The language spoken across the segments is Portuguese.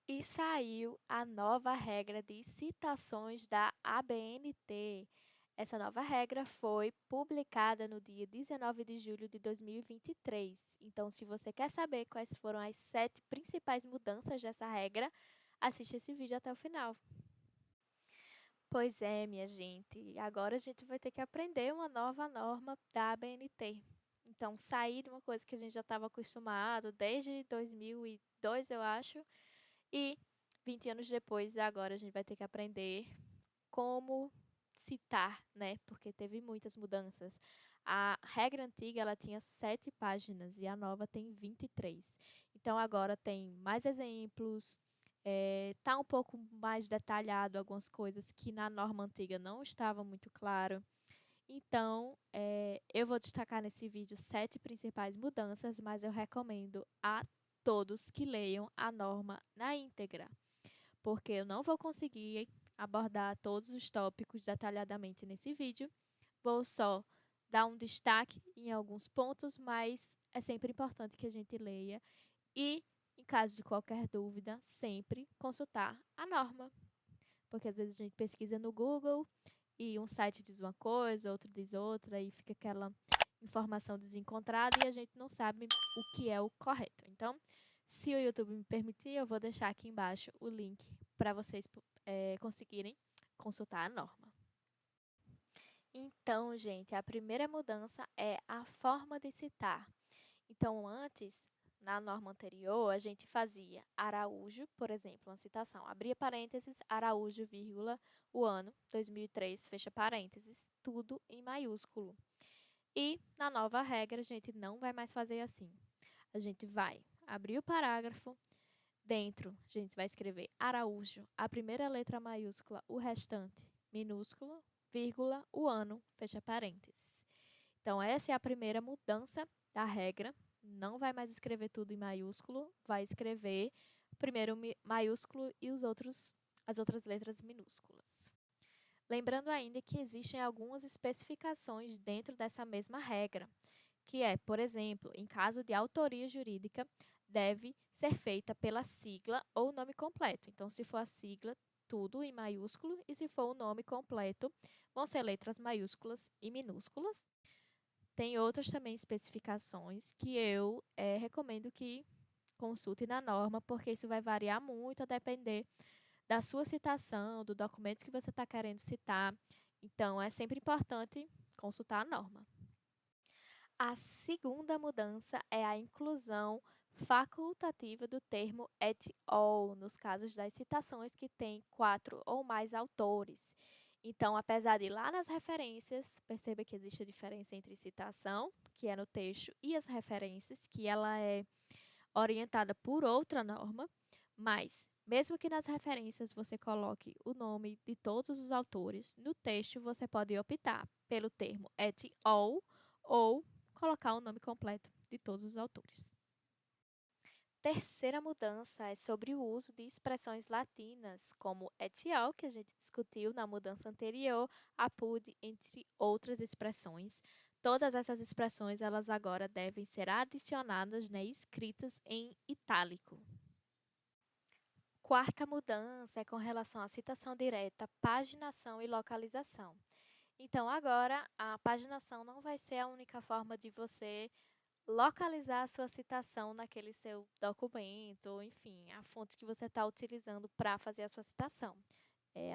E saiu a nova regra de citações da ABNT. Essa nova regra foi publicada no dia 19 de julho de 2023. Então, se você quer saber quais foram as 7 principais mudanças dessa regra, assiste esse vídeo até o final. Pois é, minha gente. Agora a gente vai ter que aprender uma nova norma da ABNT. Então, sair de uma coisa que a gente já estava acostumado desde 2002, eu acho, e 20 anos depois, agora a gente vai ter que aprender como citar, né? Porque teve muitas mudanças. A regra antiga, ela tinha 7 páginas e a nova tem 23. Então, agora tem mais exemplos, tá um pouco mais detalhado algumas coisas que na norma antiga não estava muito claro. Então, eu vou destacar nesse vídeo 7 principais mudanças, mas eu recomendo a todos que leiam a norma na íntegra, porque eu não vou conseguir abordar todos os tópicos detalhadamente nesse vídeo. Vou só dar um destaque em alguns pontos, mas é sempre importante que a gente leia e, em caso de qualquer dúvida, sempre consultar a norma, porque às vezes a gente pesquisa no Google e um site diz uma coisa, outro diz outra, e fica aquela informação desencontrada e a gente não sabe o que é o correto. Então, se o YouTube me permitir, eu vou deixar aqui embaixo o link para vocês conseguirem consultar a norma. Então, gente, a primeira mudança é a forma de citar. Então, antes, na norma anterior, a gente fazia Araújo, por exemplo, uma citação, abria parênteses, Araújo, vírgula, o ano, 2003, fecha parênteses, tudo em maiúsculo. E, na nova regra, a gente não vai mais fazer assim. A gente vai abrir o parágrafo, dentro a gente vai escrever Araújo, a primeira letra maiúscula, o restante minúsculo, vírgula, o ano, fecha parênteses. Então, essa é a primeira mudança da regra. Não vai mais escrever tudo em maiúsculo, vai escrever primeiro maiúsculo e as outras letras minúsculas. Lembrando ainda que existem algumas especificações dentro dessa mesma regra, que é, por exemplo, em caso de autoria jurídica, deve ser feita pela sigla ou nome completo. Então, se for a sigla, tudo em maiúsculo, e se for o nome completo, vão ser letras maiúsculas e minúsculas. Tem outras também especificações que eu recomendo que consulte na norma, porque isso vai variar muito a depender da sua citação, do documento que você está querendo citar. Então, é sempre importante consultar a norma. A segunda mudança é a inclusão facultativa do termo et al. Nos casos das citações que têm 4 ou mais autores. Então, apesar de lá nas referências, perceba que existe a diferença entre citação, que é no texto, e as referências, que ela é orientada por outra norma, mas mesmo que nas referências você coloque o nome de todos os autores, no texto você pode optar pelo termo et al. Ou colocar o nome completo de todos os autores. Terceira mudança é sobre o uso de expressões latinas, como et al., que a gente discutiu na mudança anterior, apud, entre outras expressões. Todas essas expressões, elas agora devem ser adicionadas, né, escritas em itálico. Quarta mudança é com relação à citação direta, paginação e localização. Então, agora, a paginação não vai ser a única forma de você localizar a sua citação naquele seu documento, ou enfim, a fonte que você está utilizando para fazer a sua citação.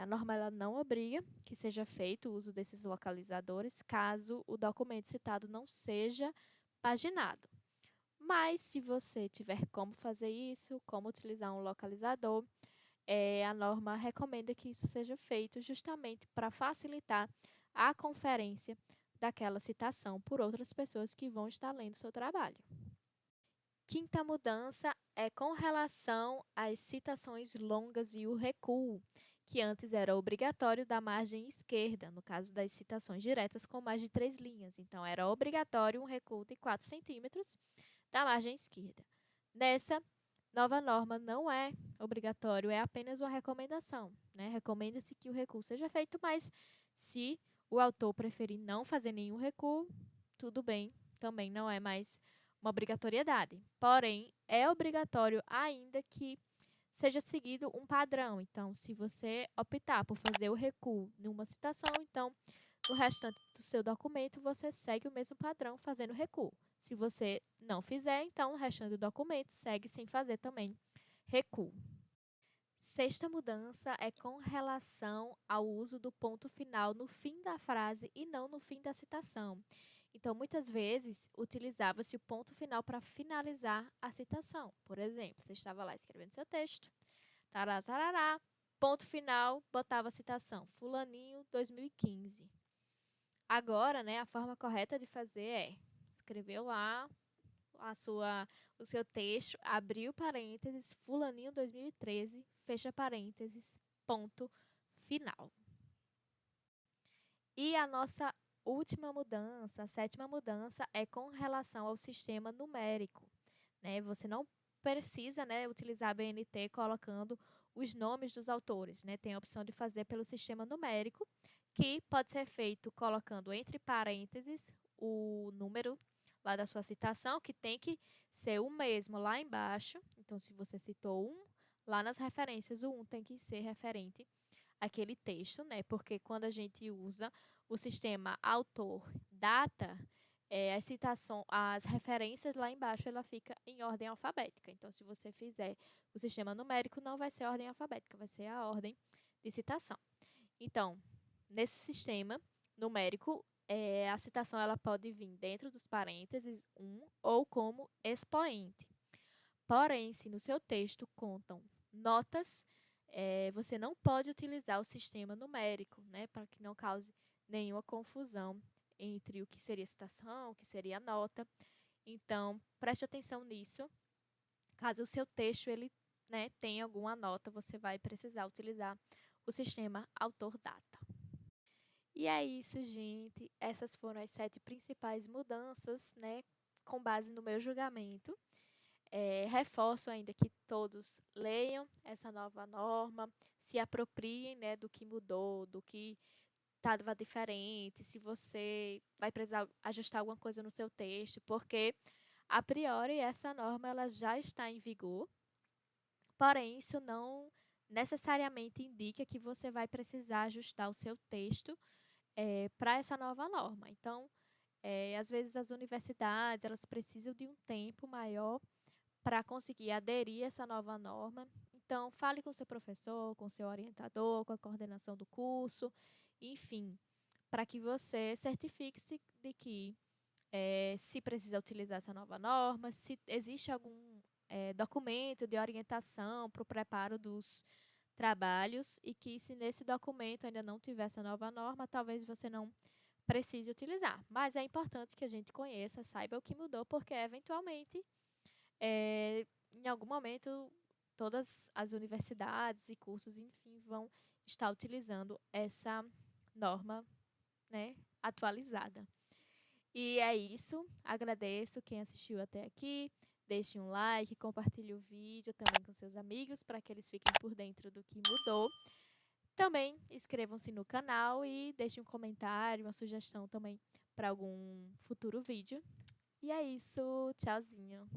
A norma ela não obriga que seja feito o uso desses localizadores, caso o documento citado não seja paginado. Mas, se você tiver como fazer isso, como utilizar um localizador, a norma recomenda que isso seja feito justamente para facilitar a conferência daquela citação por outras pessoas que vão estar lendo o seu trabalho. Quinta mudança é com relação às citações longas e o recuo, que antes era obrigatório da margem esquerda, no caso das citações diretas com mais de 3 linhas. Então, era obrigatório um recuo de 4 centímetros da margem esquerda. Nessa nova norma não é obrigatório, é apenas uma recomendação, né? Recomenda-se que o recuo seja feito, mas se o autor preferir não fazer nenhum recuo, tudo bem, também não é mais uma obrigatoriedade. Porém, é obrigatório ainda que seja seguido um padrão. Então, se você optar por fazer o recuo numa citação, então, no restante do seu documento, você segue o mesmo padrão fazendo recuo. Se você não fizer, então, o restante do documento segue sem fazer também recuo. Sexta mudança é com relação ao uso do ponto final no fim da frase e não no fim da citação. Então, muitas vezes, utilizava-se o ponto final para finalizar a citação. Por exemplo, você estava lá escrevendo seu texto, tará, tarará, ponto final, botava a citação, fulaninho 2015. Agora, né, a forma correta de fazer é, escreveu lá o seu texto, abriu parênteses, fulaninho 2013, fecha parênteses, ponto final. E a nossa última mudança, a sétima mudança, é com relação ao sistema numérico. Né? Você não precisa, né, utilizar a BNT colocando os nomes dos autores. Né? Tem a opção de fazer pelo sistema numérico, que pode ser feito colocando entre parênteses o número lá da sua citação, que tem que ser o mesmo lá embaixo. Então, se você citou um, lá nas referências, o 1 tem que ser referente àquele texto, né? Porque quando a gente usa o sistema autor-data, as referências lá embaixo, ela fica em ordem alfabética. Então, se você fizer o sistema numérico, não vai ser a ordem alfabética, vai ser a ordem de citação. Então, nesse sistema numérico, a citação ela pode vir dentro dos parênteses 1 ou como expoente. Porém, se no seu texto contam notas, você não pode utilizar o sistema numérico, né, para que não cause nenhuma confusão entre o que seria citação, o que seria nota. Então, preste atenção nisso. Caso o seu texto ele, né, tenha alguma nota, você vai precisar utilizar o sistema autor-data. E é isso, gente. Essas foram as 7 principais mudanças, né, com base no meu julgamento. Reforço ainda que todos leiam essa nova norma, se apropriem, né, do que mudou, do que estava diferente, se você vai precisar ajustar alguma coisa no seu texto, porque, a priori, essa norma ela já está em vigor, porém, isso não necessariamente indica que você vai precisar ajustar o seu texto para essa nova norma. Então, às vezes as universidades elas precisam de um tempo maior para conseguir aderir a essa nova norma. Então, fale com seu professor, com seu orientador, com a coordenação do curso, enfim, para que você certifique-se de que se precisa utilizar essa nova norma, se existe algum documento de orientação para o preparo dos trabalhos e que se nesse documento ainda não tiver essa nova norma, talvez você não precise utilizar. Mas é importante que a gente conheça, saiba o que mudou, porque eventualmente em algum momento, todas as universidades e cursos, enfim, vão estar utilizando essa norma, né, atualizada. E é isso. Agradeço quem assistiu até aqui. Deixe um like, compartilhe o vídeo também com seus amigos para que eles fiquem por dentro do que mudou. Também inscrevam-se no canal e deixem um comentário, uma sugestão também para algum futuro vídeo. E é isso. Tchauzinho.